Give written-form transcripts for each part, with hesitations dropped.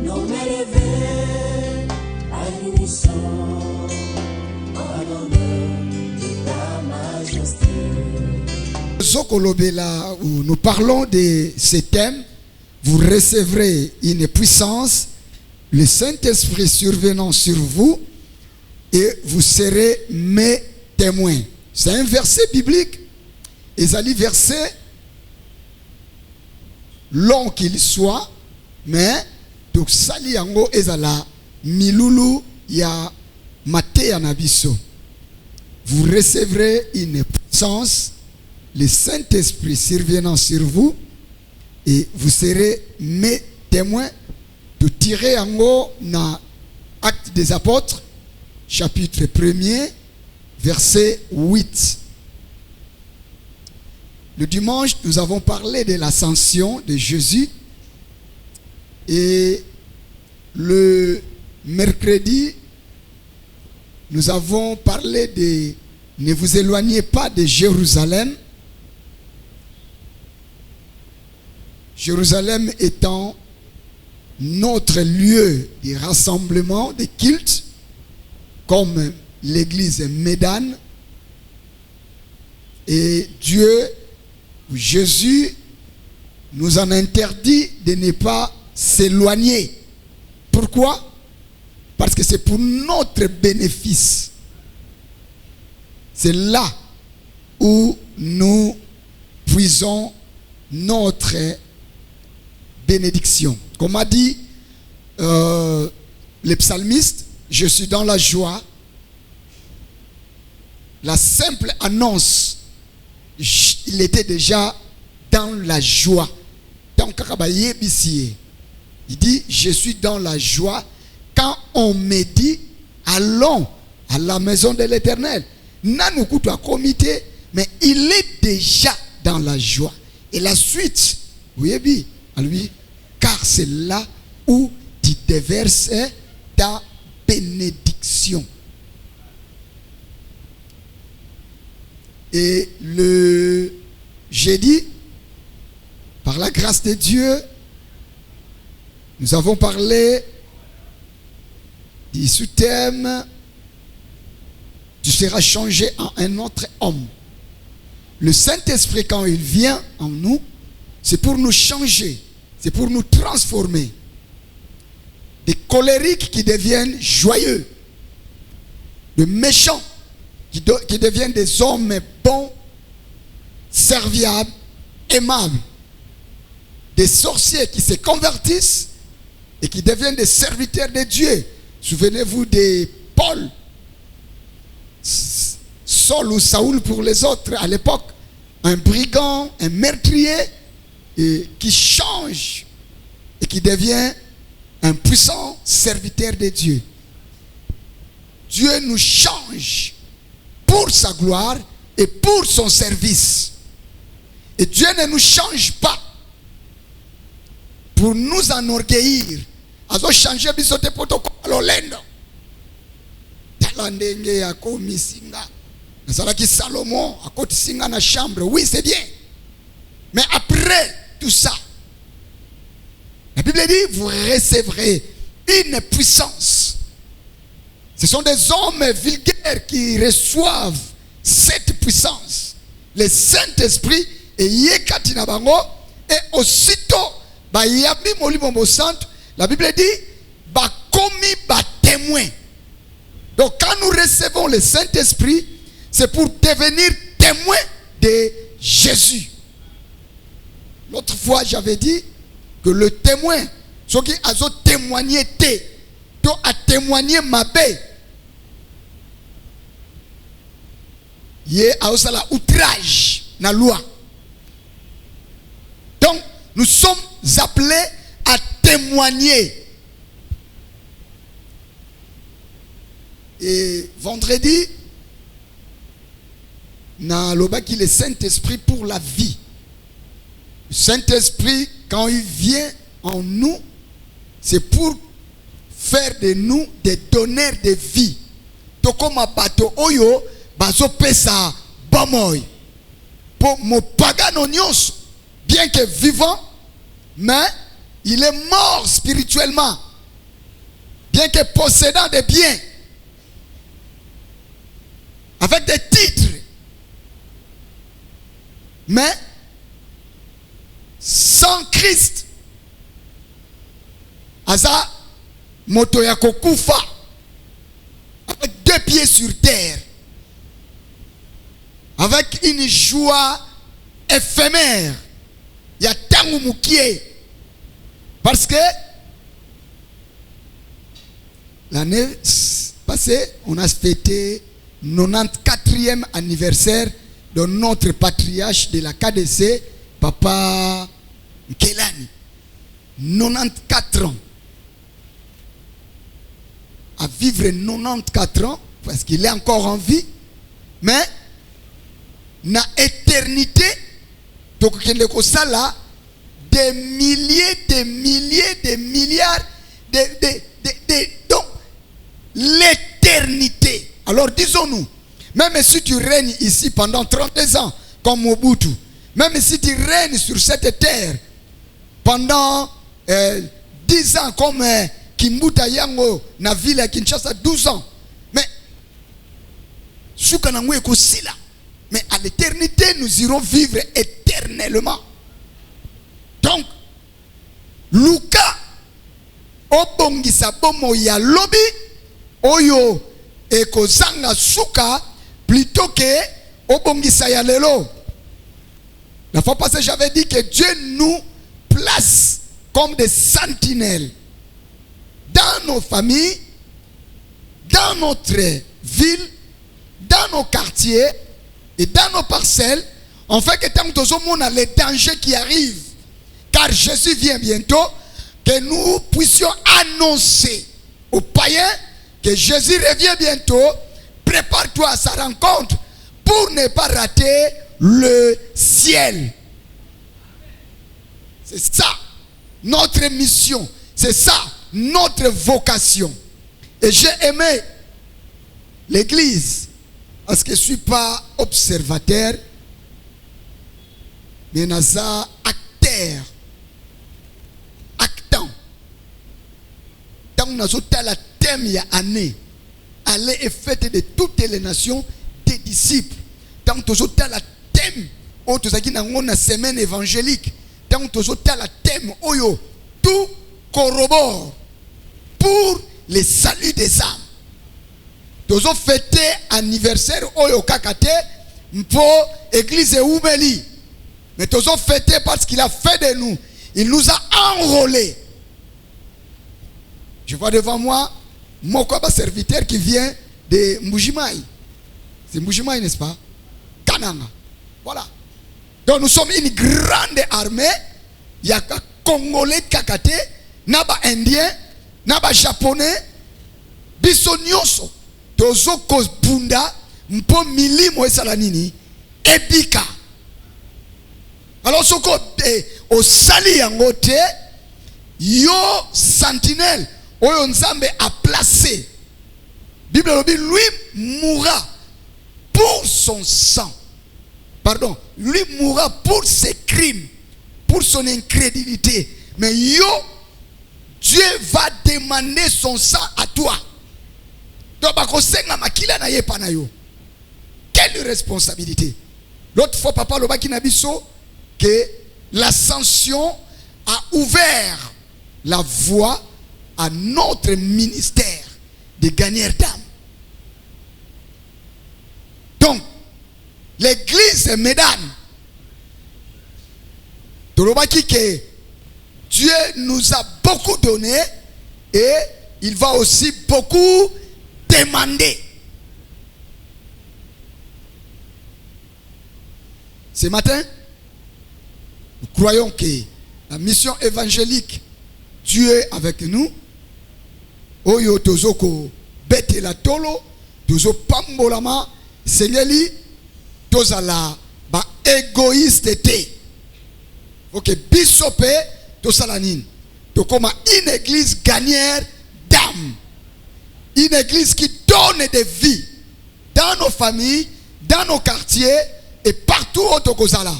nom élevé à l'unisson, en l'honneur de ta majesté. Zokolobela, où nous parlons de ces thèmes, vous recevrez une puissance, le Saint-Esprit survenant sur vous, et vous serez mes témoins. C'est un verset biblique. Et ça dit verset long qu'il soit, mais donc sali yango ezala milulu ya mate ya nabiso. Vous recevrez une puissance, le Saint-Esprit survenant sur vous, et vous serez mes témoins. De tirer yango na Actes des Apôtres, chapitre 1er, verset 8. Le dimanche, nous avons parlé de l'ascension de Jésus. Et le mercredi, nous avons parlé de ne vous éloignez pas de Jérusalem. Jérusalem étant notre lieu de rassemblement, de culte, comme l'église Médane. Et Dieu, Jésus, nous en interdit de ne pas s'éloigner. Pourquoi? Parce que c'est pour notre bénéfice. C'est là où nous puisons notre bénédiction. Comme a dit le psalmiste, je suis dans la joie. La simple annonce, il était déjà dans la joie. Il dit, je suis dans la joie quand on me dit, allons à la maison de l'Éternel. Nanukutu a comité, mais il est déjà dans la joie. Et la suite, oui, à lui, car c'est là où tu déverses ta bénédiction. Et le jeudi, par la grâce de Dieu, nous avons parlé du sous-thème « Tu seras changé en un autre homme ». Le Saint-Esprit, quand il vient en nous, c'est pour nous changer, c'est pour nous transformer. Des colériques qui deviennent joyeux, de méchants qui deviennent des hommes bons, serviables, aimables. Des sorciers qui se convertissent et qui deviennent des serviteurs de Dieu. Souvenez-vous de Paul, Saul ou Saoul pour les autres à l'époque. Un brigand, un meurtrier qui change et qui devient un puissant serviteur de Dieu. Dieu nous change pour sa gloire et pour son service. Et Dieu ne nous change pas pour nous enorgueillir. Azo changer bisote protocole lolendo. Talandenge ya komisinga. Nazalaki Salomon a côté singa na chambre. Oui, c'est bien. Mais après tout ça, la Bible dit, vous recevrez une puissance. Ce sont des hommes vulgaires qui reçoivent cette puissance. Le Saint-Esprit et Yekatina Bango, et aussitôt, la Bible dit, commis témoin. Donc quand nous recevons le Saint-Esprit, c'est pour devenir témoin de Jésus. L'autre fois, j'avais dit que le témoin, ceux qui ont témoigné, a témoigné ma paix. Il y a aussi outrage dans la loi. Donc, nous sommes appelés à témoigner. Et vendredi, na lobaki le Saint-Esprit pour la vie. Le Saint-Esprit, quand il vient en nous, c'est pour faire de nous des donneurs de vie. Tokoma bato oyo bazo pesa bamoy. Pour mon pagano bien que vivant, mais il est mort spirituellement. bien que possédant des biens, avec des titres, mais sans Christ, Aza moto ya kokufa, avec 2 pieds sur terre, avec une joie éphémère. Il y a tangu mukie. Parce que l'année passée, on a fêté 94e anniversaire de notre patriarche de la KDC, Papa Nkelani. 94 ans. À vivre 94 ans, parce qu'il est encore en vie, mais na éternité, donc des milliers, des milliers, des milliards, donc l'éternité. Alors disons-nous, même si tu règnes ici pendant 32 ans, comme Mobutu, même si tu règnes sur cette terre pendant 10 ans, comme Kimbuta Yango, na ville à Kinshasa, 12 ans, mais mais à l'éternité, nous irons vivre éternellement. Donc, Luka, obongisa bomo ya lobi, oyo ekozanga suka, plutôt que obongisa ya lelo. La fois passée, j'avais dit que Dieu nous place comme des sentinelles dans nos familles, dans notre ville, dans nos quartiers et dans nos parcelles. En fait, que tant que nous avons les dangers qui arrivent, car Jésus vient bientôt, que nous puissions annoncer aux païens que Jésus revient bientôt. Prépare-toi à sa rencontre pour ne pas rater le ciel. C'est ça notre mission, c'est ça notre vocation. Et j'ai aimé l'église parce que je ne suis pas observateur, mais naza acteur, actant. Tant nous avons la thème il y a année, aller et fête de toutes les nations des disciples. Tant nous avons la thème, où nous avons une semaine évangélique. Tant nous avons la thème, oyo tout corrobore pour le salut des âmes. Nous avons fêté anniversaire oyo kakate pour l'église Oumeli. Mais nous avons fêté parce qu'il a fait de nous. Il nous a enrôlés. Je vois devant moi mon serviteur qui vient de Mbujimaï. C'est Mbujimaï, n'est-ce pas? Kananga. Voilà. Donc nous sommes une grande armée. Il y a Congolais kakate, naba Indien, naba Japonais, bisonyoso. Tozo kozbunda mpo milimo esala nini ebika. Alors soko au sali yango te yo sentinelle oyo nzambe a placé. Bible lui mourra pour son sang. Pardon, lui mourra pour ses crimes, pour son incrédulité. Mais yo, Dieu va demander son sang à toi. Quelle responsabilité. L'autre fois, papa Lobaki Nabiso, que l'ascension a ouvert la voie à notre ministère de gagneur d'âme. Donc, l'église Médane, Lobaki que Dieu nous a beaucoup donné et il va aussi beaucoup demander. Ce matin, nous croyons que la mission évangélique, Dieu est avec nous. Oyo tozoko bete la tolo, tozo pambolama, Seigneur, tozala ba égoïste te. Ok, bisopé, tosalanine. Tokoma une église gagnère d'âme. Une église qui donne des vies dans nos familles, dans nos quartiers et partout au Tokozala.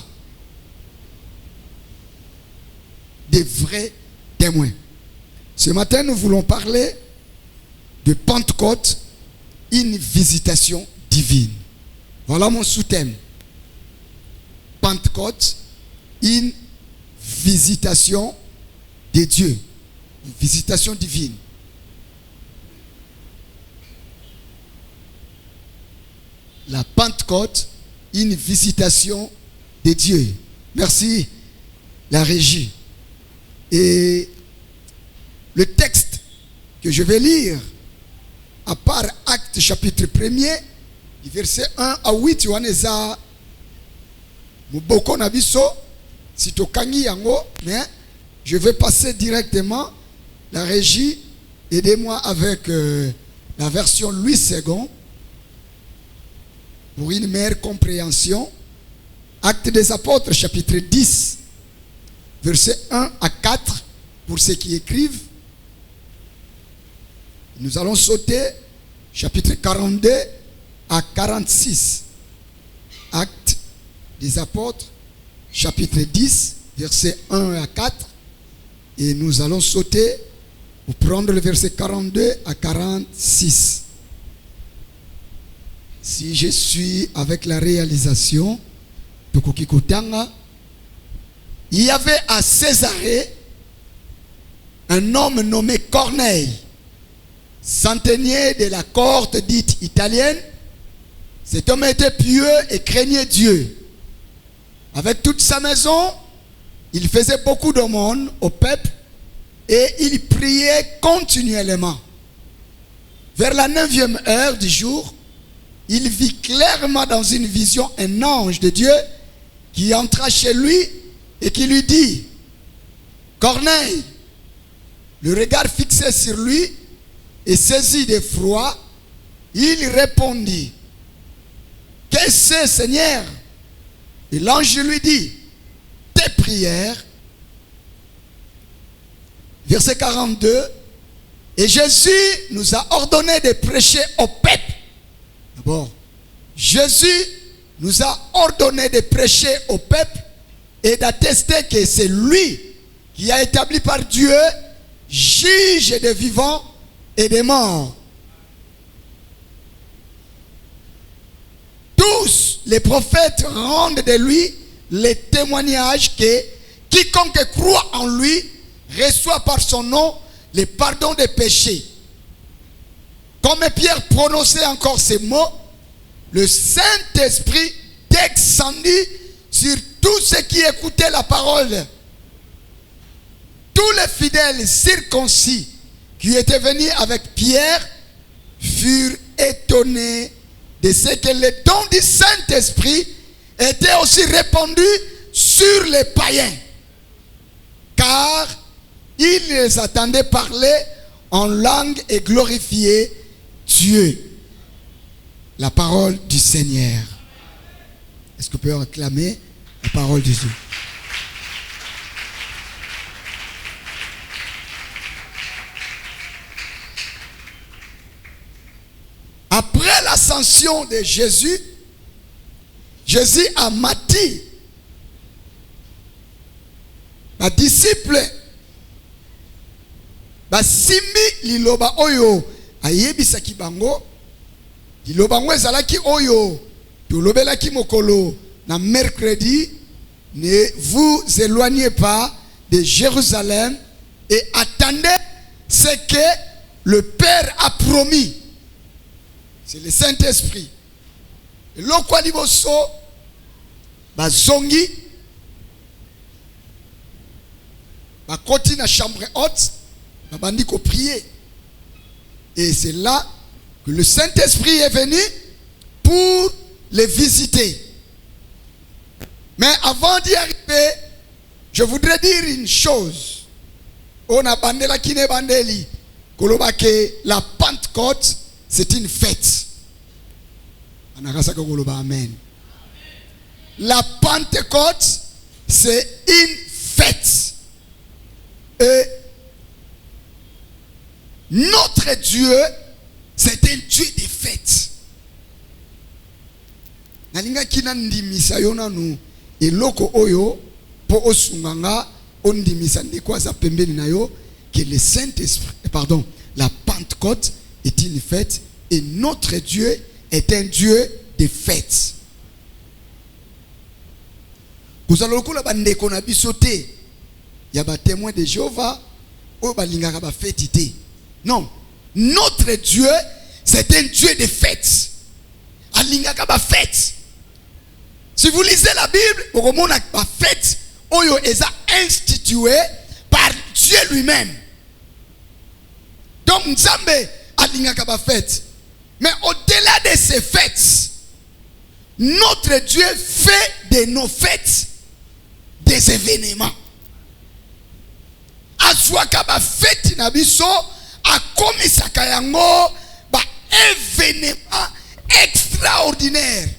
Des vrais témoins. Ce matin, nous voulons parler de Pentecôte, une visitation divine. Voilà mon sous-thème. Pentecôte, une visitation de Dieu. Une visitation divine. La Pentecôte, une visitation de Dieu. Merci, la régie. Et le texte que je vais lire, à part Acte chapitre 1er, verset 1 à 8, Yohaneza, Muboko Nabiso, Sitokangi Yango, mais je vais passer directement. La régie, aidez-moi avec la version Louis II pour une meilleure compréhension. Actes des Apôtres, chapitre 10, verset 1 à 4, pour ceux qui écrivent. Nous allons sauter chapitre 42 à 46. Actes des Apôtres, chapitre 10, verset 1 à 4. Et nous allons sauter pour prendre le verset 42 à 46. Si je suis avec la réalisation, il y avait à Césarée un homme nommé Corneille, centenier de la cohorte dite italienne. Cet homme était pieux et craignait Dieu. Avec toute sa maison, il faisait beaucoup d'aumônes au peuple et il priait continuellement. Vers la 9e heure du jour, il vit clairement dans une vision un ange de Dieu qui entra chez lui et qui lui dit: Corneille. Le regard fixé sur lui et saisi d'effroi, il répondit: Qu'est-ce que c'est, Seigneur? Et l'ange lui dit: Tes prières. Verset 42. Et Jésus nous a ordonné de prêcher au peuple. D'abord, Jésus nous a ordonné de prêcher au peuple et d'attester que c'est lui qui a établi par Dieu juge des vivants et des morts. Tous les prophètes rendent de lui les témoignages que quiconque croit en lui reçoit par son nom le pardon des péchés. Comme Pierre prononçait encore ces mots, le Saint-Esprit descendit sur tous ceux qui écoutaient la parole. Tous les fidèles circoncis qui étaient venus avec Pierre furent étonnés de ce que le don du Saint-Esprit était aussi répandu sur les païens. Car ils les attendaient parler en langue et glorifier Dieu. La parole du Seigneur. Est-ce que vous pouvez réclamer la parole de Dieu? Après l'ascension de Jésus, Jésus a mati les disciples basimbi liloba oyo ayebisaki bango. Liloba ngo ezalaki oyo tolobelaki mokolo na mercredi: ne vous éloignez pas de Jérusalem et attendez ce que le Père a promis. C'est le Saint-Esprit. Lokwa liboso bazongi bakoti na chambre haute babandi ko prier. Et c'est là que le Saint-Esprit est venu pour les visiter. Mais avant d'y arriver, je voudrais dire une chose. On a bandela kine bandeli koloba ke la Pentecôte c'est une fête. Amen. La Pentecôte, c'est une fête. Et notre Dieu, c'est un Dieu des fêtes. Nalinga kinandimisa yona nu eloko oyo po osunganga ondimisa ndiko za pembeni na yo que le Saint-Esprit, pardon, la Pentecôte est une fête et notre Dieu est un Dieu de fêtes. Vous allez le bande qu'on a bisoté. Il y a des témoins de Jéhovah ou balingaka ba fête. Non, notre Dieu c'est un Dieu de fêtes. Alingaka ba fête. Si vous lisez la Bible, vous voyez que la fête est instituée par Dieu lui-même. Donc, Nzambe alingaka ba fête. Mais au-delà de ces fêtes, notre Dieu fait de nos fêtes des événements. Azwaka ba fête na biso akomisaka yango ba événement extraordinaire.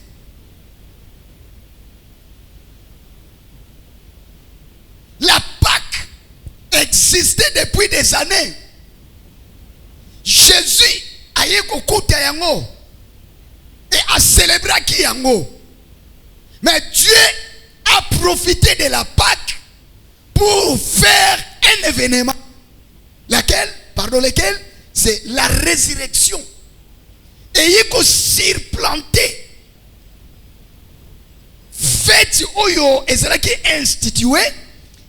La Pâque existait depuis des années. Jésus a eu kokuta yango et a célébré qui yango. Mais Dieu a profité de la Pâque pour faire un événement. Lequel c'est la résurrection. Et il a surplanté. Fête oyo ezalaki institué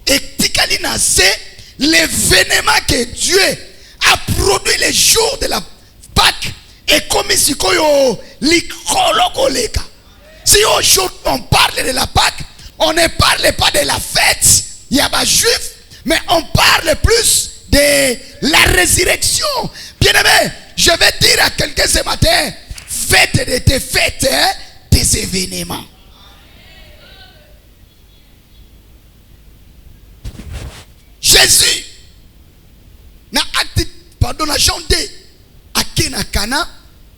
et tikalina c'est l'événement que Dieu a produit le jour de la Pâque et comme si koyo likolo koleka. Si aujourd'hui on parle de la Pâque, on ne parle pas de la fête, il y a pas juif, mais on parle plus de la résurrection. Bien-aimé, je vais dire à quelqu'un ce matin, faites de tes fêtes des événements. Jésus, dans Jean 2, à Cana,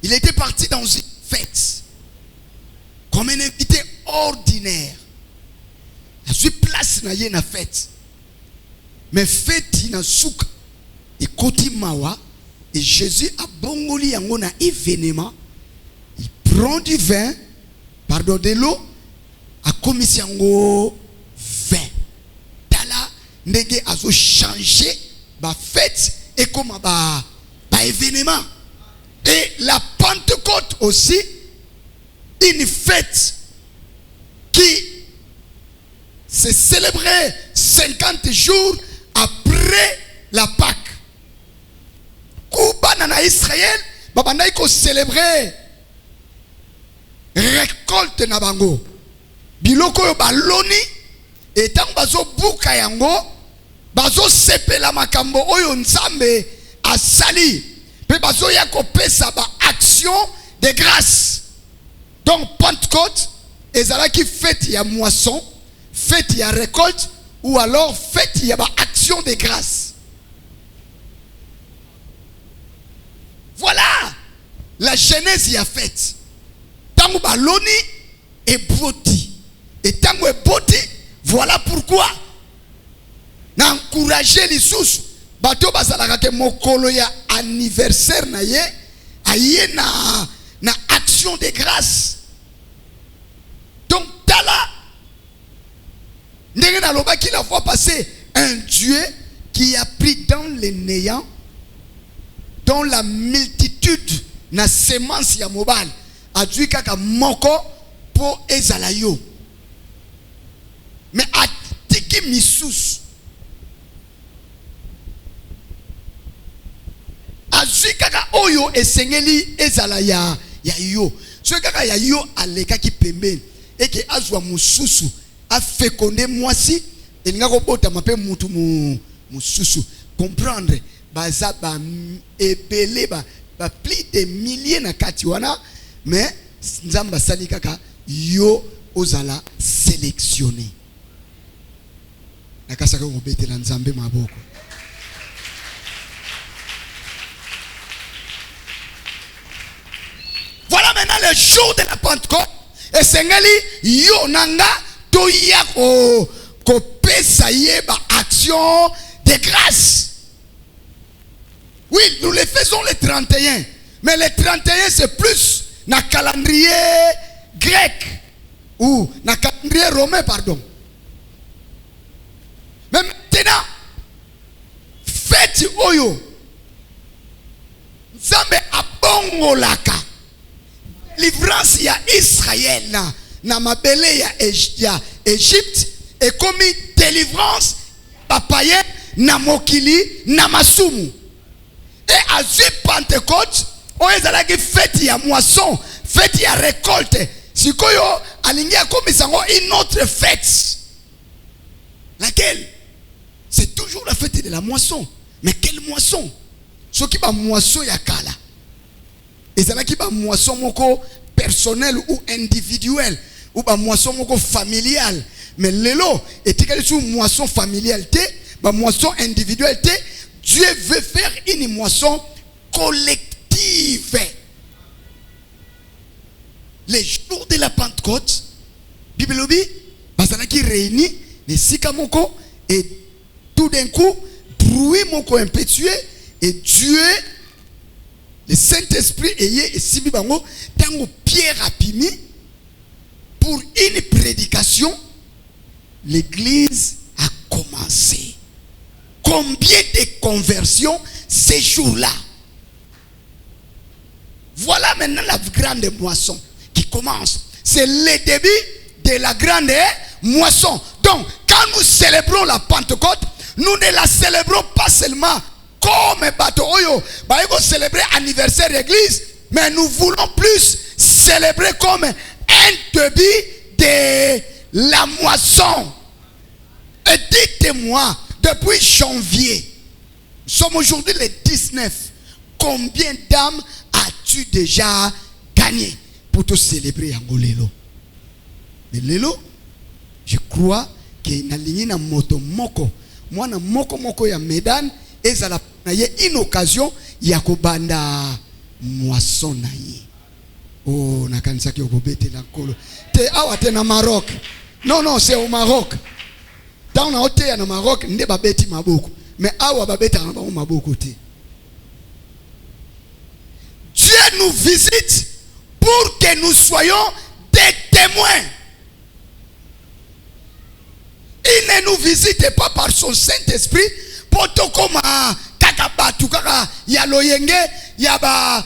il était parti dans une fête, comme un invité ordinaire. Il a eu place dans une fête. Mais fête, il a souk et côté mawa. Et Jésus a bongoli en un événement. Il prend du vin, pardon, de l'eau, a commis un vin. Tala, nege a changé, ba fête et comme ba événement. Et la Pentecôte aussi, une fête qui s'est célébrée 50 jours après la Pâque. Kubanana Israël, babanaï ko célébrer récolte na bango. Biloko yo baloni et tant bazo buka yango, bazo sepela makambo oyo nzambe asali. Pe bazo ya ko pesa ba action de grâce. Donc Pentecôte ezalaki fête ya moisson, fête ya récolte ou alors fête ya ba action de grâce. Voilà la genèse y a faite. Tango baloni et boti. Et tango et boti, voilà pourquoi. Na encourager les sous. Bato bazalaka ke mokolo ya anniversaire na ye, aye na action de grâce. Donc tala ndenge na loba qui la fois passée, un Dieu qui a pris dans les néants, dans la multitude na semence ya mobile a dû kaka moko po ezala yo. Mais a tiki misous a dû kaka oyo esengeli ezala ya yo. So kaka ya yo aleka ki pembeni et que azwa mususu a fécondé moisi et nga ko bota mape mutu mususu comprendre. Baza ba ebele ba plus de milliers na kati wana, mais nzamba sali kaka yo ozala sélectionné. Nakasaka ngobetela nzambe maboko. Voilà maintenant le jour de la Pentecôte. Et sengeli yo nanga to ya ko pesa ye ba action de grâce. Oui, nous les faisons les 31. Mais les 31, c'est plus na calendrier grec. Ou na calendrier romain, pardon. Mais maintenant, fête oyo. Nzambe a longolaka livrance ya Israël na mabele ya Égypte et comme délivrance papaye na mokili na masumu. Et à Pentecôte oyezalaki fête ya moisson, fête ya récolte. Sikoyo alingi akomisango une autre fête. Laquelle? C'est toujours la fête de la moisson. Mais quelle moisson? Ce qui va moisson ya kala. Et ça qui va moisson moko personnel ou individuel ou ba moisson moko familial. Mais lelo etikali sous moisson familialité, ba moisson individualité, Dieu veut faire une moisson collective. Les jours de la Pentecôte, Bible obi, basana qui réunit les sikamoko et tout d'un coup, bruit moko impétueux et Dieu, le Saint-Esprit et Sibi Bango, tango Pierre Apimi pour une prédication, l'église a commencé. Combien de conversions ces jours-là? Voilà maintenant la grande moisson qui commence. C'est le début de la grande moisson. Donc, quand nous célébrons la Pentecôte, nous ne la célébrons pas seulement comme bateau oyo, célébrer anniversaire d'église, mais nous voulons plus célébrer comme un début de la moisson. Et dites-moi, depuis janvier, nous sommes aujourd'hui le 19, combien d'âmes as-tu déjà gagné pour te célébrer en Lelo? Mais Lelo, je crois que na ligne na moto moko, moi na moko ya Medan, et ça na ye une occasion ya kobanda moisson na ye. Oh, na kanisa ki okobete la kolo. Te awa te na Maroc. Non, c'est au Maroc. Dans na hôtel na Maroc, nde babeti maboko. Mais awa babeta na ba maboko te. Dieu nous visite pour que nous soyons des témoins. Il ne nous visite pas par son Saint-Esprit pour tout comme kakabatu kaka ya loyenge ya ba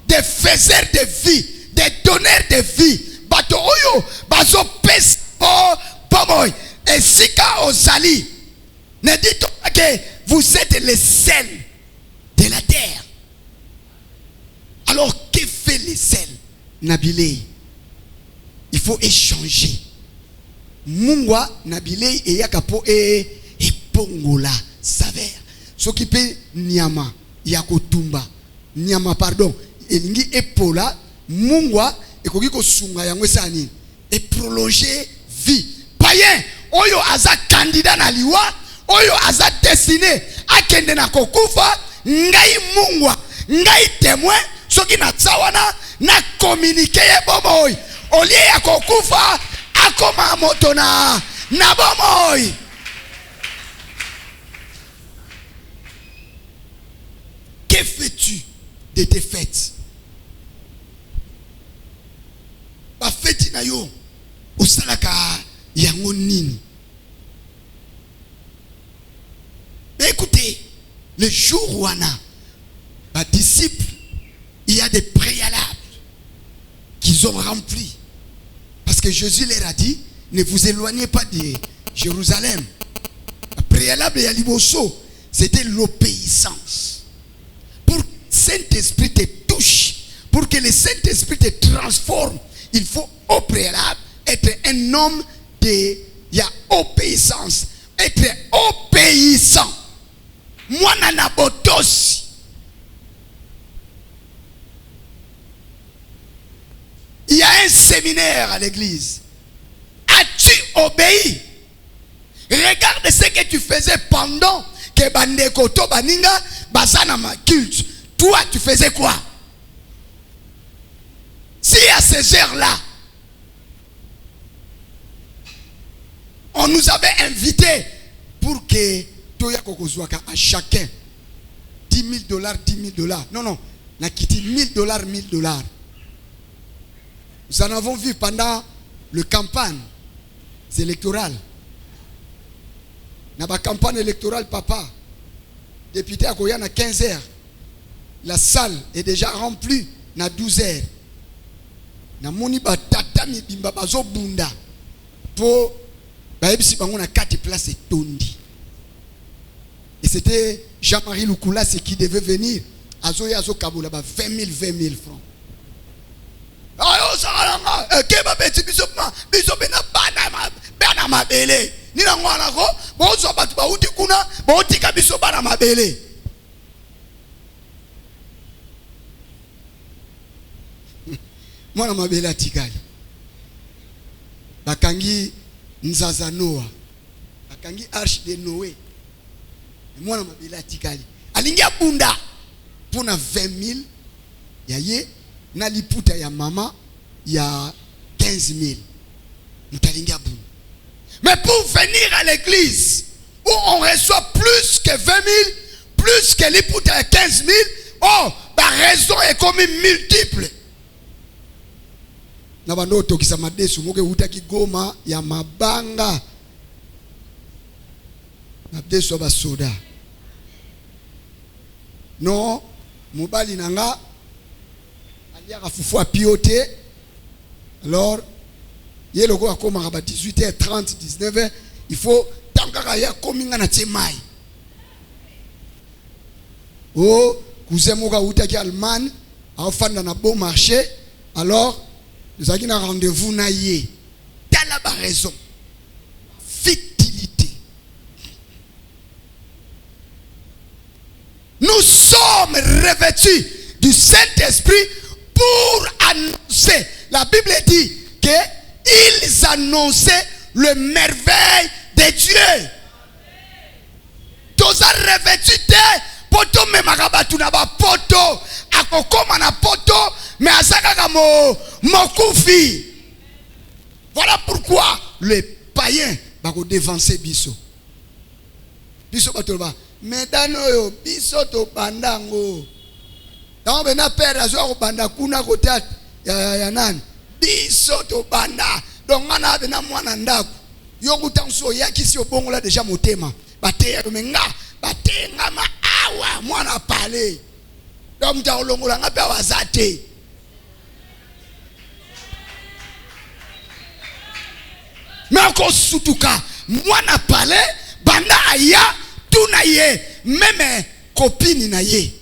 des faiseurs de vie, des donneurs de vie. Bato oyo bazo pes oh pomoy et sika ozali. Ne dites pas que vous êtes les sel de la terre. Alors que fait les sel? Nabilé, il faut échanger. Mungwa nabilei e yakapo e pongola saver. S'occuper nyama yakotumba nyama pardon elingi epola mungwa ekoki ko sunga yango sani et prolonger vie. Païen oyo aza candidat na liwa oyo aza destiné akende na kokufa ngai mungwa ngai témoin soki na tsawana na communiquer bomoy olie ya kokufa akoma moto na bomoy. Que fais-tu de tes fêtes? Ba fête na yo osalaka yango nini? Mais écoutez, le jour où on a ba disciples, il y a des préalables qu'ils ont remplis. Parce que Jésus leur a dit, ne vous éloignez pas de Jérusalem. Le préalable à Liboso, c'était l'obéissance. Pour que le Saint-Esprit te touche, pour que le Saint-Esprit te transforme, il faut au préalable être un homme de obéissance. Être obéissant. Moi, nanabotos. Il y a un séminaire à l'église. As-tu obéi? Regarde ce que tu faisais pendant que Bandeko to Baninga basana ma culte. Toi, tu faisais quoi? Si à ces heures-là, on nous avait invités pour que Toya Kokozwaka à chacun $10 000, $10 000. Non, n'a quitté $1 000, $1 000. Nous en avons vu pendant le campagne électorale. Dans la campagne électorale, papa, député à Koyana 15 heures. la salle est déjà remplie na 12 heures. Na moni ba tata mi bimba bazo bunda po ba ebisi bango na 4 places tondi. Et c'était Jean-Marie Lukula qui devait venir. Azo kabola ba 20 000 francs. Ayo salanga keba beti bisopma bisopena bana mabele. Ni na ngwana ko bozo batu ba uti kuna botika bisoba na mabele. Mwana mabele atikali. Bakangi Nzaza Noah. Bakangi Arche de Noé. Mwana mabele atikali. Alingia bunda pona 20 000 ya ye na liputa ya mama ya 15 000. Mutalingia bunda. Mais pour venir à l'église où on reçoit plus que 20 000, plus que liputa ya 15 000, oh, la raison est comme multiple. Na bando tokisa madesu moke utaki goma ya mabanga na deso ba soda non mobali nanga alia fufu apiote alors yeloko akoma ba 18h30 19h il faut tangaka ya kominga na temai oh cousin moka utaki Allemagne afanda na bon marché alors nous avons un rendez-vous na yé. T'as la raison. Futilité. Nous sommes revêtus du Saint-Esprit pour annoncer. La Bible dit qu'ils annonçaient le merveille de Dieu. Tous revêtus poto me makabatu na ba poto akokoma na poto mais asaka mokufi. Voilà pourquoi les païens bako dévancer biso batolba medano yo biso to bandango donc bena père azo ko banda kuna ko tat ya nani biso to banda donc ngana bena mwana ndako yo kutanso yakisi obongola déjà motema bateya menga batenga ma awa mwana pale donc mtaolongola ngabe wazate mais ko sutuka mwana pale banda aya tuna ye meme copine na ye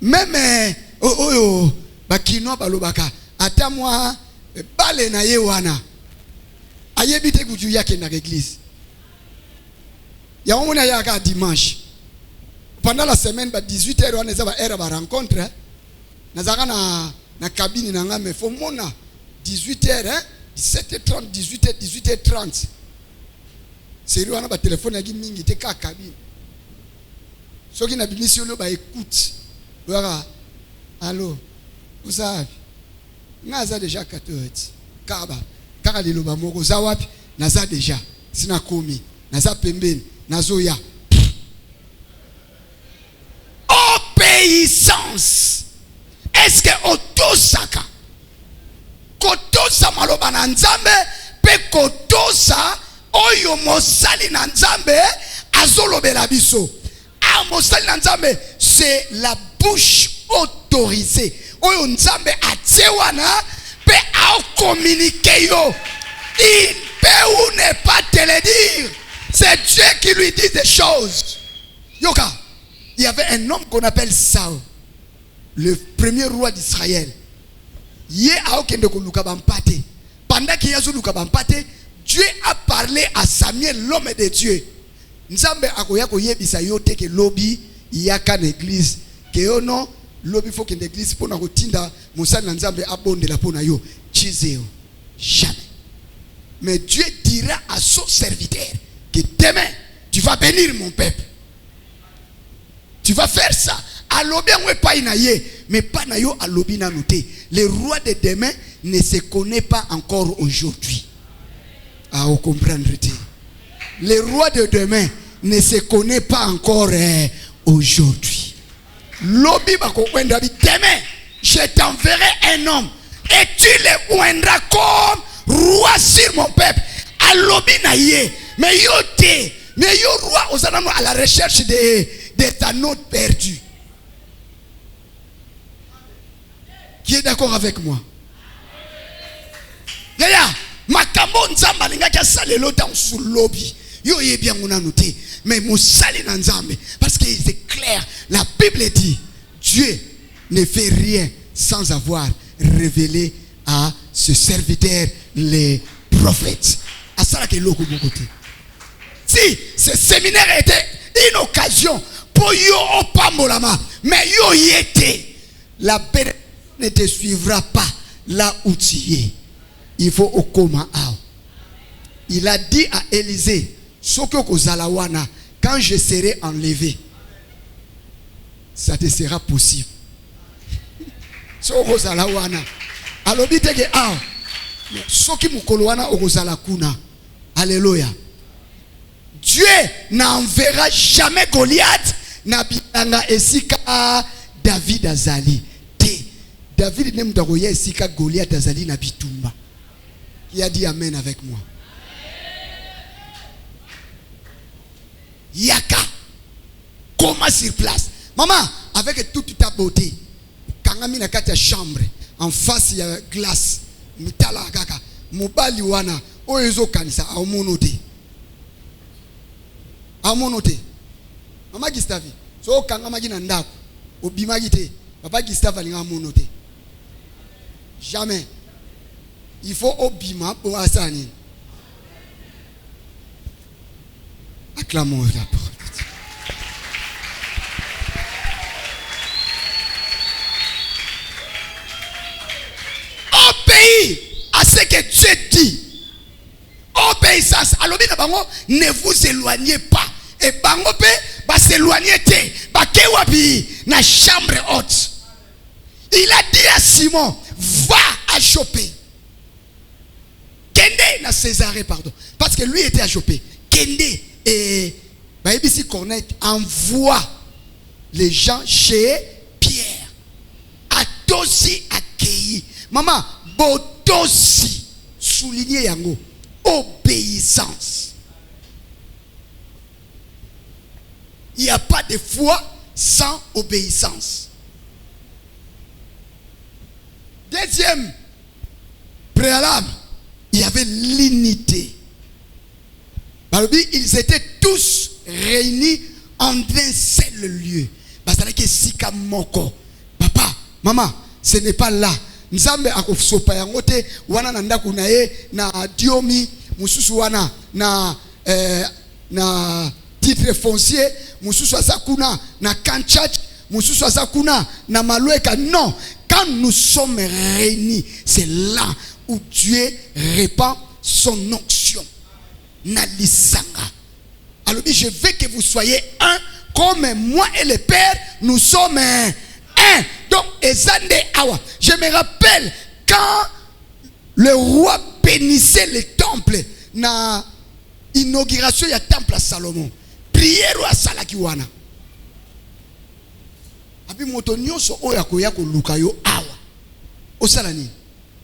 meme oyo bakino balobaka ata moi bale na ye wana ayebite kuju yake na l'église ya on a yaka dimanche pendant la semaine ba 18h on eza ba era ba rencontre nazaka na cabine na ngame fo mona 18h hein 17h30 18h 18h30 sérieux on a ba téléphone ya mingi te ka cabine soki na bimisi lo ba écoute voilà allô vous avez naza déjà 14 kaba kaka lelo ba moko za wapi naza déjà sina komi naza pembeni nazoya obéissance. Est-ce que otosaka kotosa maloba na nzambe pe kotosa oyo mosali na nzambe azolobela biso a mosali na nzambe c'est la bouche autorisée oyo nzambe atsewana pe a communiquer yo il peut ou ne pas te le dire. C'est Dieu qui lui dit des choses. Yoka, il y avait un homme qu'on appelle Saul, le premier roi d'Israël. Pendant qu'il y a Dieu a parlé à Samuel, l'homme de Dieu. Nzambe akoyako yebisa yote ke lobi yaka l'église ke ono lobi faut que l'église pona kotinda musali na nzambe abonde la pona yo chizeo jamais. Mais Dieu dira à son serviteur que demain tu vas bénir mon peuple. Tu vas faire ça. Alobi ngwe pa inaye mais pas na yo alobi na noté. Le roi de demain ne se connaît pas encore aujourd'hui. Ah, vous comprendrez. Le roi de demain ne se connaît pas encore aujourd'hui. Lobi bako kwenda bi demain je t'enverrai un homme et tu le oindras comme roi sur mon peuple. Alobi na ye mais yo te mais yo roi osana à la recherche de ta note perdue. d'accord avec moi? Yaya, makambo nzamba linga kia salelo dans sous lobby. Yo yé bien on a noté, mais mon salé dans nzambe parce que c'est clair. La Bible dit, Dieu ne fait rien sans avoir révélé à ce serviteur les prophètes. À ça que l'eau côté. Si ce séminaire était une occasion pour yo opamolama, mais yo y était, la paix ne te suivra pas là où tu es. Il faut au coma. Il a dit à Élisée, quand je serai enlevé, ça te sera possible. Alléluia. Dieu n'enverra jamais Goliath na bilanga esika David azali. David n'aime pas esika Goliath azali na bitumba. Qui a dit amen avec moi? Yaka. Comment sur place? Maman, avec toute ta beauté, quand on a ta chambre, en face il y a glace, mitala kaka, mobali wana, oezo kanisa, a monote. A monote. Maman Gistavi, so kanga magi na ndako, obimagi te, papa Gustave alinga monote. Jamais. Il faut obima pour asani. Acclamons la parole. Obéis à ce que Dieu dit. Obéissance. Alors, ne vous éloignez pas. Et bango pe va s'éloigner te. Ba kewabi na chambre haute. Il a dit à Simon, va à Jopé. Kende na Césarée, pardon. Parce que lui était à Jopé. Kende et Baïbisi Corneille envoie les gens chez Pierre. Atosi accueilli. Maman, botosi. Souligner yango. Obéissance. Il n'y a pas de foi sans obéissance. Deuxième préalable, il y avait l'unité. Ils étaient tous réunis en un seul lieu. Papa, maman, ce n'est pas là. Nzambe akosopa yangote wana na ndaku na ye na diomi mususu wana na titre foncier mususu asakuna na kanchach mususu asakuna na malweka. Non, quand nous sommes réunis, c'est là où Dieu répand son onction. Nalisanga. Alors je veux que vous soyez un comme moi et le Père, nous sommes un. Donc, je me rappelle quand le roi bénissait le temple, na inauguration du temple à Salomon, prière à Salakiwana. Abi motonyo so oya ko lukayo awa. Osalani.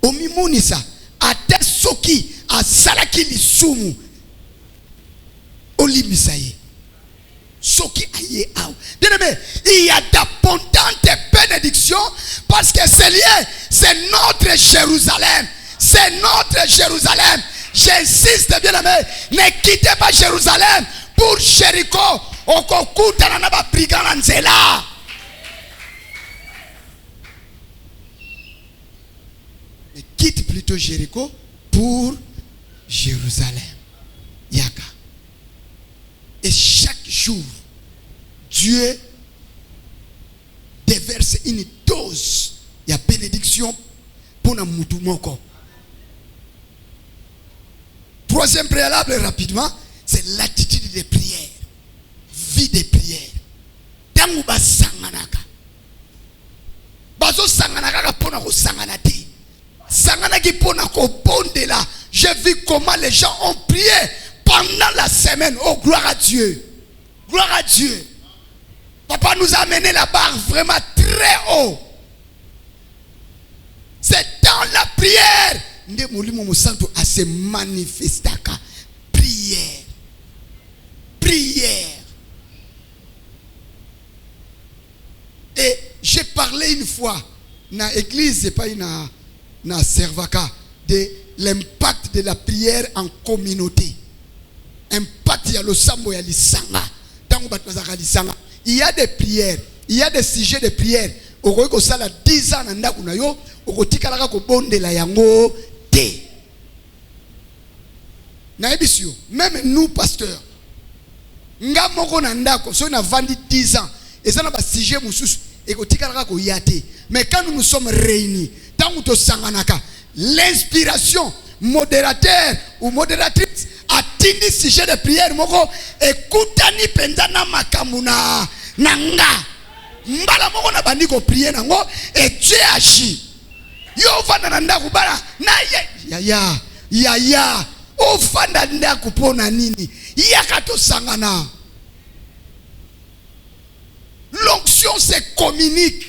Omimonisa ata soki a Salaki lisumu. Olimisaye. Soki aye awa. Bien-aimé, il y a d'abondantes bénédictions parce que c'est lié, c'est notre Jérusalem. C'est notre Jérusalem. J'insiste, bien-aimé, ne quittez pas Jérusalem pour Jéricho. Okokuta na ba brigand nzela. Mais quitte plutôt Jéricho pour Jérusalem. Yaka. Et chaque jour, Dieu déverse une dose. Il y a bénédiction pour nous moutoumoko. Troisième préalable, rapidement, c'est l'attitude de prière. Vie de prière. Tanguba sanganaka. Bazo sanganaka pona ko sanganati. Sanganaki pona ko bondela. J'ai vu comment les gens ont prié pendant la semaine. Oh, gloire à Dieu. Gloire à Dieu. Papa nous a amené la barre vraiment très haut. C'est dans la prière. Nde mulimo musantu a se manifestaka. Prière. Prière. Et j'ai parlé une fois na église c'est pas na servaka de l'impact de la prière en communauté. Impact ya lo sambo ya lisanga. Tango bat bazaka lisanga. Il y a des prières, il y a des sujets de prière. Okoki ko sala 10 ans na ndako na yo, okotikalaka ko bondela yango te. Na ebisio, même nous pasteurs. Nga moko na ndako, so na vandi 10 ans. Et ça na ba sujet mususu, ekotikalaka ko yate. Mais quand nous nous sommes réunis, tango to sanganaka, l'inspiration modérateur ou modératrice atindi sujet de prière moko ekutani pendana makamuna nanga mbala moko na bandi ko prier nango et Dieu agit. Yo fanda na ndaku bala na ya o fanda ndaku pona nini yakato sangana. L'onction se communique.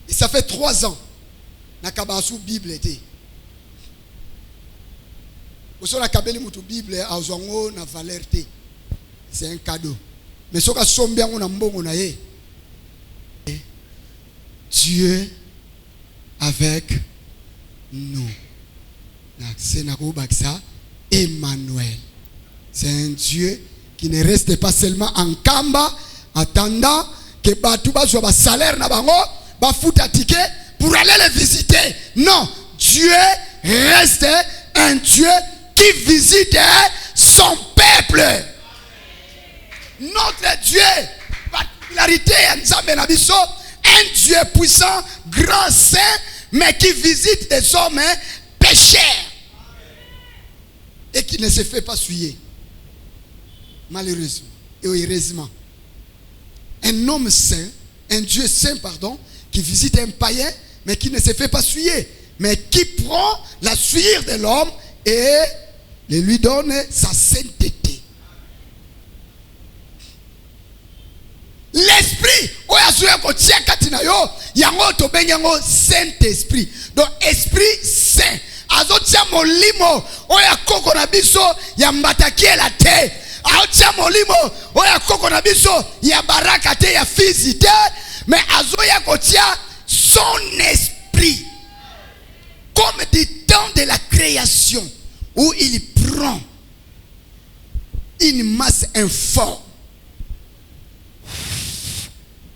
Et ça fait 3 ans. Nakabasu Bible était. Oso na kabeli mutu Bible azongo na valeur te. C'est un cadeau. Mais soka sombiango na mbongo na ye. Dieu avec nous. C'est Emmanuel. C'est un Dieu qui ne reste pas seulement en Kamba, attendant que Batouba soit salaire na bango, bafuta ticket pour aller le visiter. Non, Dieu reste un Dieu qui visite son peuple. Notre Dieu, particularité, un Dieu puissant, grand saint, mais qui visite des hommes pécheurs et qui ne se fait pas souiller. Malheureusement et heureusement, un homme saint, un Dieu saint, pardon, qui visite un païen, mais qui ne se fait pas souiller, mais qui prend la souillure de l'homme et lui donne sa sainteté. L'esprit, Saint-Esprit. Donc, esprit saint. Azotia molimo, oya koko na biso, ya mbatakie la te. Azotia molimo, oya koko na biso, ya baraka te, ya visite. Mais azoya kotia son esprit. Comme du temps de la création, où il prend une masse informe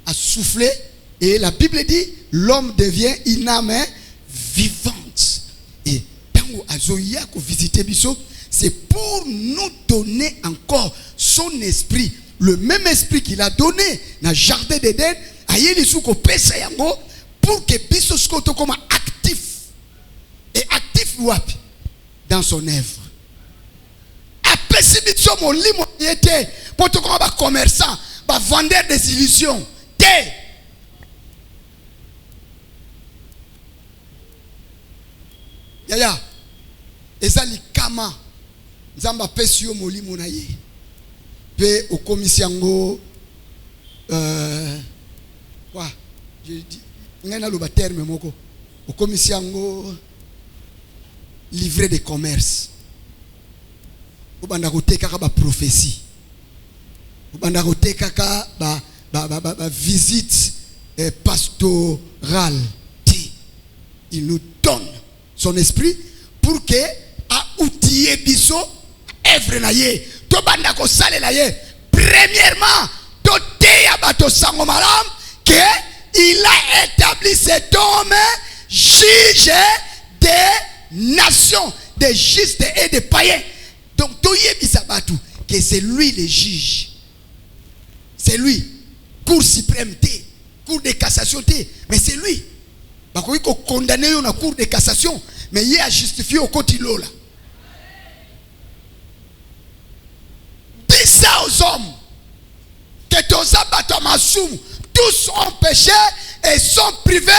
à souffler, et la Bible dit l'homme devient une âme vivante. Et tango azoya ko visiter biso, c'est pour nous donner encore son esprit, le même esprit qu'il a donné dans le jardin d'Éden, ayeli suko pesa yango pour que biso skoto comme actif et actif wapi dans son œuvre. Apesi biso molimo yete pour to comme ba commerçant, ba vendeur des illusions. Yaya ezali kama nzamba pesi yo molimo na ye pe okomisi yango quoi je dis ngana lo ba terme moko okomisi yango livret de commerce obanda koteka ka ba prophétie obanda koteka ka ba visite pastorale. Il nous donne son esprit pour que a outiller biso œuvre na ye to banda ko sale na ye. Premièrement, to teya bato sango malam que il a établi cet homme juge des nations, des justes et des païens. Donc to yebisa bato que c'est lui le juge. C'est lui. Cour suprême T, cour de cassation T, mais c'est lui. Parce qu'il faut condamner une cour de cassation, mais il a justifié au côté là. Dis ça aux hommes que tous ont péché et sont privés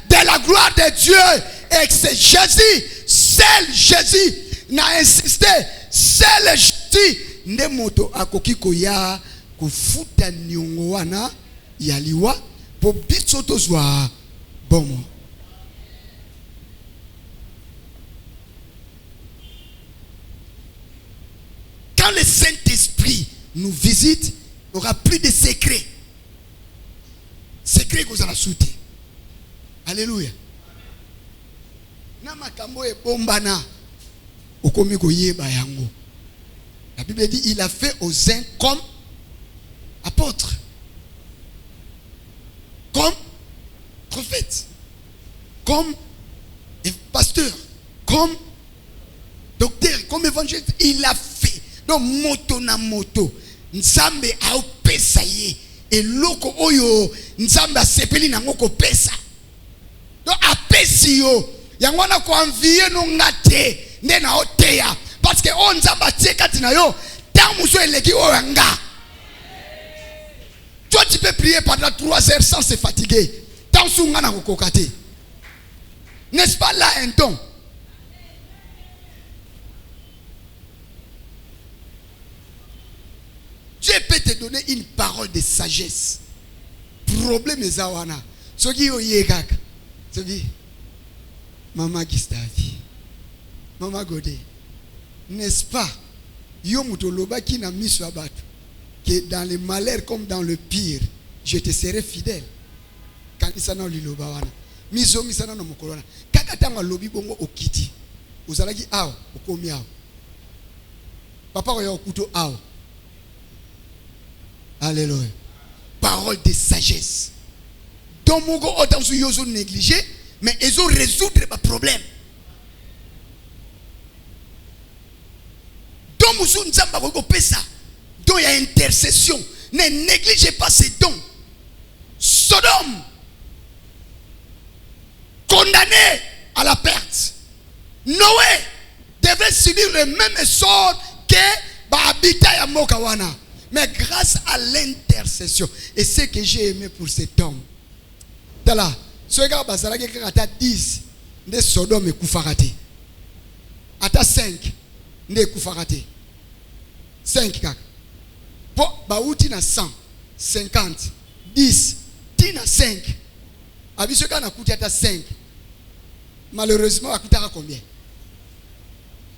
de la gloire de Dieu. Et que c'est Jésus, seul Jésus n'a insisté, seul Jésus ne moto akokiko ya kufuta nyongo wana yaliwa po biso tozwa bomo. quand le Saint-Esprit nous visite, il n'y aura plus de secrets. Secrets que vous allez sauter. Alléluia. Na makambo e bombana. Okomi koyeba yango. La Bible dit il a fait aux uns comme apôtres, comme prophètes, comme pasteurs, comme docteurs, comme évangélistes. Il a fait. Donc moto na moto. Nzambe a opesa ye. Et loko oyo nzambe a sepeli na ngoko pesa. Donc apesi yo. Yango na ko envier no ngate. Nde na oteya. Parce que on nzamba tieka tina yo. Tant muso eleki o nga. Toi tu peux prier pendant 3 heures sans se fatiguer. Tant sunga na kokokate. N'est-ce pas là un don? Dieu peut te donner une parole de sagesse. Problème est zawana. Ce qui est kaka. Ce qui Maman Gistavi. Maman Godé. N'est-ce pas? Yomutoloba qui n'a mis sur la batte. Que dans le malheur comme dans le pire, je te serai fidèle. Quand il s'en a liloba wana. Miso misana no mokolona. Kaka tanga lobi bongo okiti. Uzalaki awo okomi awo. Papa ko ya okuto awo. Alléluia. Parole de sagesse. Donc mon gars autant sur yozo négligé, mais ils ont résoudre le problème. Donc musu nzamba ko pesa. Donc il y a intercession. Ne négligez pas ces dons. Sodome condamné à la perte. Noé devait subir le même sort que Babita ya Mokawana. Mais grâce à l'intercession. Et ce que j'ai aimé pour cet homme. Tala, ce gars basala qui a 10 de Sodome et Koufarate. Ata 5 de Koufarate. 5 kak. Po baouti na 100, 50, 10, tina 5. Abiso ka na kouti ata 5. Malheureusement, à combien?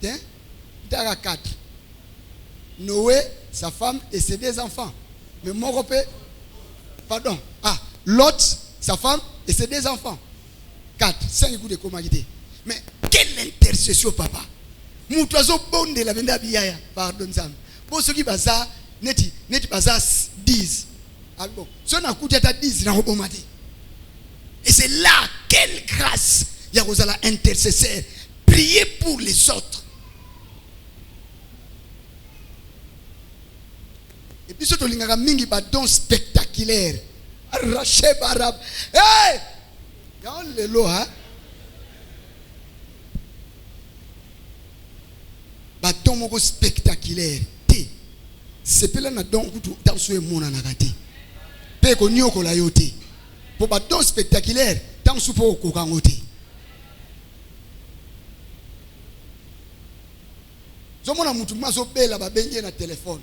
Tiens, à 4. Noé, sa femme et ses 2 enfants. Mais mon repère, pardon. Ah, Lot, sa femme et ses 2 enfants. 4, 5 coups de commandité. Mais quelle intercession, papa? Moutazo bon de la venda biaya. Pardon, Sam. Pour ceux qui baza, neti baza 10. Alors bon, si on a coûté à 10, n'a pas maté. Et c'est là, quelle grâce. Il y a Rosala intercesseur. Priez pour les autres. Et puis surtout, il y a mingi badon spectaculaire. Arraché barab. Hey! Il y a un lelo, hein? Badon moko spectaculaire. Té. C'est pas là na don kutu tansué mona na gati. Pe ko nyoko la yote. Pour badon spectaculaire, tansu po ko kangote. Zomona mutu mazo bela ba benye na téléphone.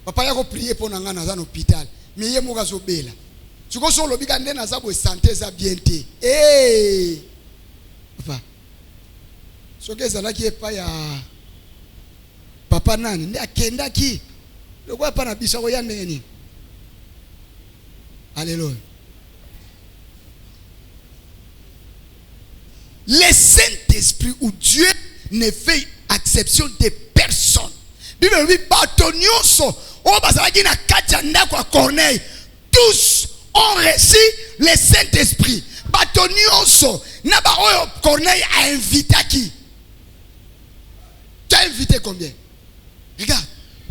Papa yako prier pour nanga na hôpital. Mais yé mo gazo bela. Tuko so lobika ndé na za bo santé za bien té. Eh! Papa. Soke zala ki epa ya papa nani ndi akenda ki. Lokwa pa na biso ko ya ndeni. Alléluia. Le Saint-Esprit ou Dieu ne fait exception de personne. Bible dit batonioso o bazalaki na kati ndako a Corneille. Tous ont reçu le Saint-Esprit. Batonioso na ba oyo Corneille a invité qui? Tu as invité combien? Regarde,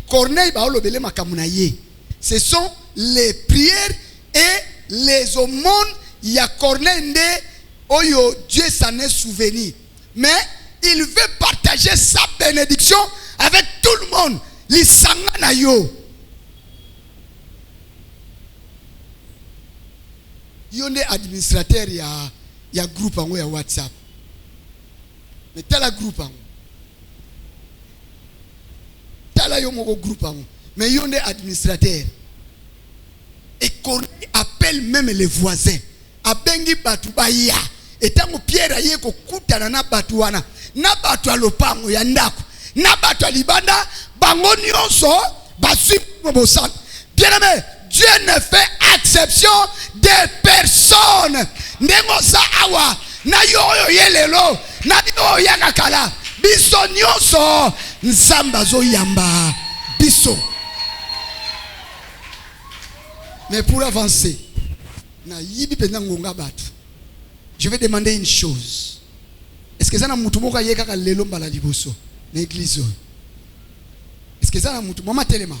Corneille ba olobele makamuna ye. Ce sont les prières et les aumônes. Il y a Corneille nde oyo Dieu s'en est souvenu. Mais il veut partager sa bénédiction avec tout le monde. L'isanga na yo. Yonde administrateur ya groupe en ya WhatsApp. Mais tel a groupe en. Tel a yo moko groupe en. Mais yonde administrateur. Et qu'on appelle même les voisins. Abengi batu baya. Et tango Pierre aye ko kutana na batu wana. Na batu alopango ya ndako. Na batu alibanda bango nyonso basuivre bosala. Bien-aimé, Dieu ne fait exception des personnes. Ndenge za awa na yo yelelo na yo yakakala biso nyonso nzambe azoyamba biso. Mais pour avancer, je vais demander une chose. Est-ce que ça n'a pas été fait lelo mbala liboso na église? Est-ce que ça n'a pas mama telema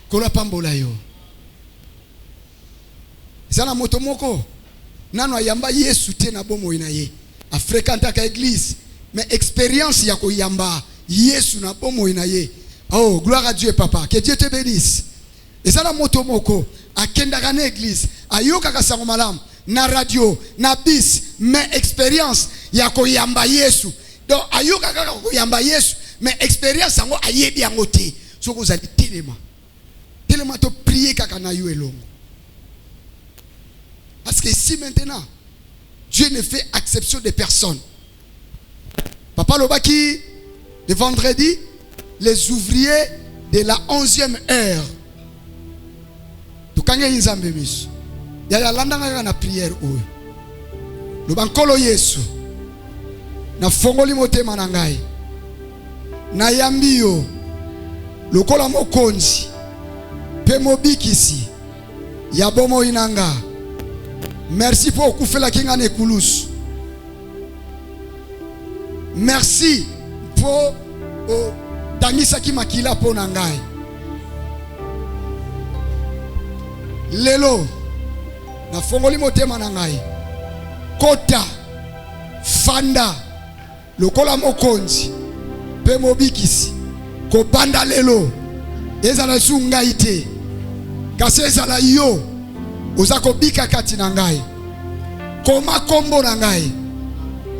kola pambola yo? Ça n'a moto moko nano ayamba Yesu te na bomo ina ye a fréquenter ka église, mais expérience ya ko yamba Yesu na bomo ina ye. Oh, gloire à Dieu papa, que Dieu te bénisse. Et ça la moto moko akendaka na église ayoka ka sango malam na radio na bis, mais expérience ya ko yamba Yesu. Donc ayoka ka ko yamba Yesu, mais expérience sango ayebi yango te. Soko zali telema to prier kaka na yo elongo. Parce que ici maintenant, Dieu ne fait exception de personne. Papa Lobaki, le vendredi, les ouvriers de la 11e heure. Tukanye inzambe miso. Ya landanga na prière oyo. Lobankolo Yesu. Na fongoli motema na ngai. Na yambio. Lokola mokonzi. Pe mobikisi. Ya bomo inanga. Merci pour koufela kinga ne kulus. Merci pour tangisa ki makila po na ngai. Lelo na fongoli motema na ngai. Kota fanda lokola mokonzi pe mobikisi ko banda lelo ezala su ngai te. Kasi ezala yo ozako bika kati na ngai. Koma kombo na ngai.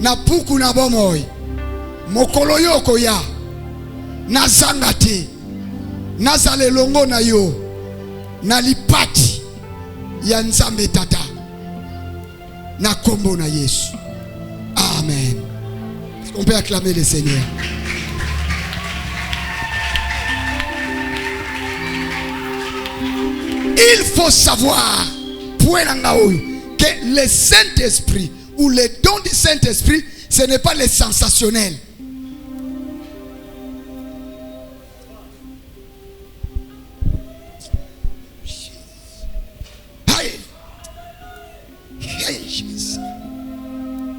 Na puku na bomoy. Mokolo yoko ya. Na zangate. Na zale longo na yo. Na lipati. Ya nzambe tata. Na kombo na Yesu. Amen. On peut acclamer le Seigneur. Il faut savoir que le Saint-Esprit ou le don du Saint-Esprit, ce n'est pas le sensationnel.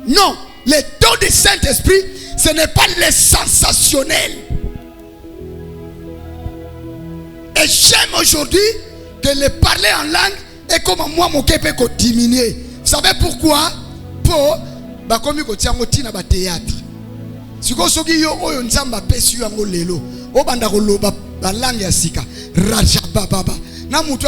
Non, le don du Saint-Esprit, ce n'est pas le sensationnel. Et j'aime aujourd'hui que le parler en langue est comme moi mon cœur peut diminuer. Vous savez pourquoi? Pour comme ko tiango tina ba théâtre. Siko soki yo oyo nzamba pesi yo ngo lelo. Obanda ko loba ba langue ya sika. Raja baba. Na mutu